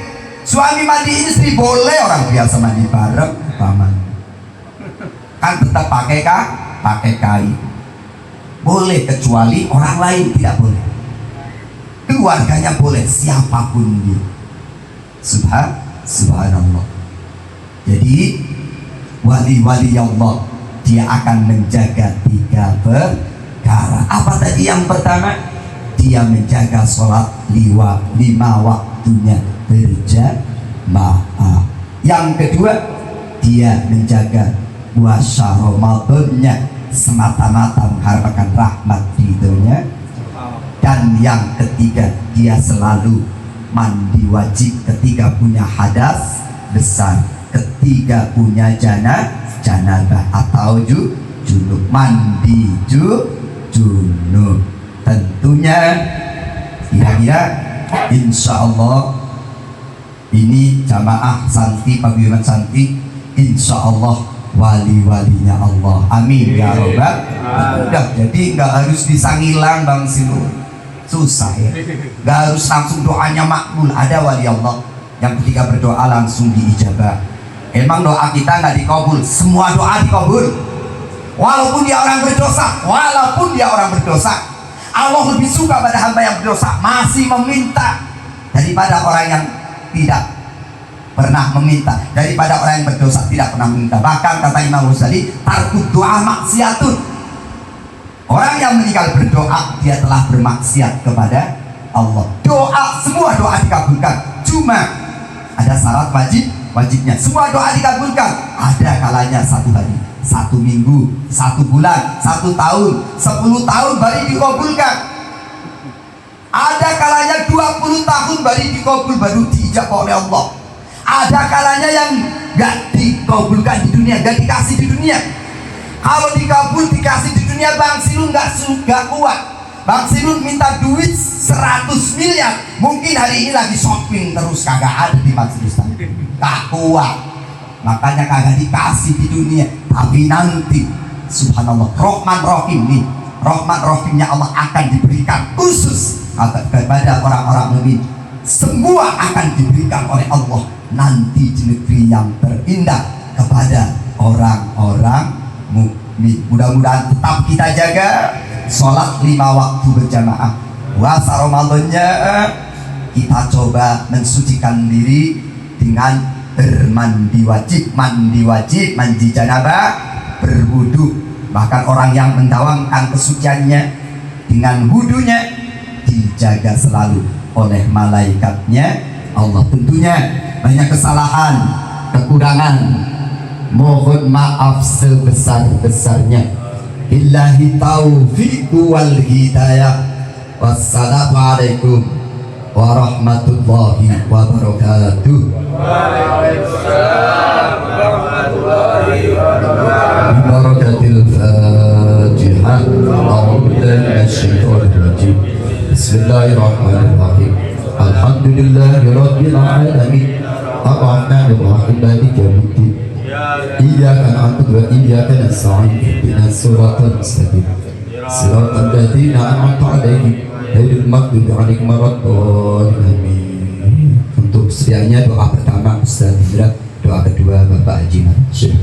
Suami mandiin istri? Boleh. Orang biasa mandi bareng paman, kan tetap pakai kain. Boleh, kecuali orang lain tidak boleh. Keluarganya boleh, siapapun dia. Subhanallah. Jadi wali-wali Allah, dia akan menjaga 3 perkara. Apa tadi yang pertama? Dia menjaga sholat 5 waktunya berjamaah. Yang kedua, dia menjaga puasa Ramadannya semata-mata mengharapkan rahmat ridhonya. Dan yang ketiga, dia selalu mandi wajib ketika punya hadas besar, ketika punya janabah atau junub. Mandi junub tentunya kira-kira insya Allah ini jamaah santri paguyuban santri, insya Allah wali-walinya Allah. Amin ya robbal. Udah, jadi nggak harus bisa ngilang Bang Silur, susah ya. Nggak harus langsung doanya makbul. Ada wali Allah yang ketika berdoa langsung diijabah. Emang doa kita nggak dikabul? Semua doa dikabul. Walaupun dia orang berdosa, Allah lebih suka pada hamba yang berdosa masih meminta daripada orang yang tidak pernah meminta, daripada orang yang berdosa tidak pernah meminta. Bahkan kata Imam Ghazali, tarkud doa maksiatun. Orang yang meninggal berdoa, dia telah bermaksiat kepada Allah. Semua doa dikabulkan, cuma ada syarat wajibnya. Semua doa dikabulkan, ada kalanya 1 hari, 1 minggu, 1 bulan, 1 tahun, 10 tahun baru dikabulkan. Ada kalanya 20 tahun baru dikabul, baru diijabah oleh Allah. Ada kalanya yang gak dikabulkan di dunia, gak dikasih di dunia. Kalau dikabul dikasih di dunia, Bang Silun gak kuat. Bang Silun minta duit 100 miliar, mungkin hari ini lagi shopping terus, kagak ada di Masjid Ustaz, gak kuat, makanya kagak dikasih di dunia. Tapi nanti subhanallah, Rahman Rahim nih, Rahman Rahimnya Allah akan diberikan khusus kepada orang-orang mukmin. Semua akan diberikan oleh Allah nanti di negeri yang terindah kepada orang-orang mukmin. Mudah-mudahan tetap kita jaga sholat 5 waktu berjamaah. Puasa Ramadannya kita coba mensucikan diri dengan bermandi wajib, mandi janabah, berwudu. Bahkan orang yang mendawamkan kesuciannya dengan wudunya dijaga selalu oleh malaikatnya Allah. Tentunya banyak kesalahan, kekurangan, mohon maaf sebesar-besarnya. Billahi taufiq wal hidayah. Wassalamualaikum warahmatullahi wabarakatuh. Waalaikumsalam warahmatullahi wabarakatuh. Barakatil Fatihah. A'udzu billahi minasyaitonir rajim. Bismillahirrahmanirrahim. Alhamdulillahirabbil alamin. Ar-Rahmanir Rahim. Maliki yaumiddin. Iyyaka na'budu wa iyyaka nasta'in. Ihdinas siratal mustaqim. Siratal ladzina an'amta 'alaihim ghairil maghdubi 'alaihim waladdallin. Untuk sedianya doa pertama Ustaz Indra, doa kedua Bapak Haji Mansur.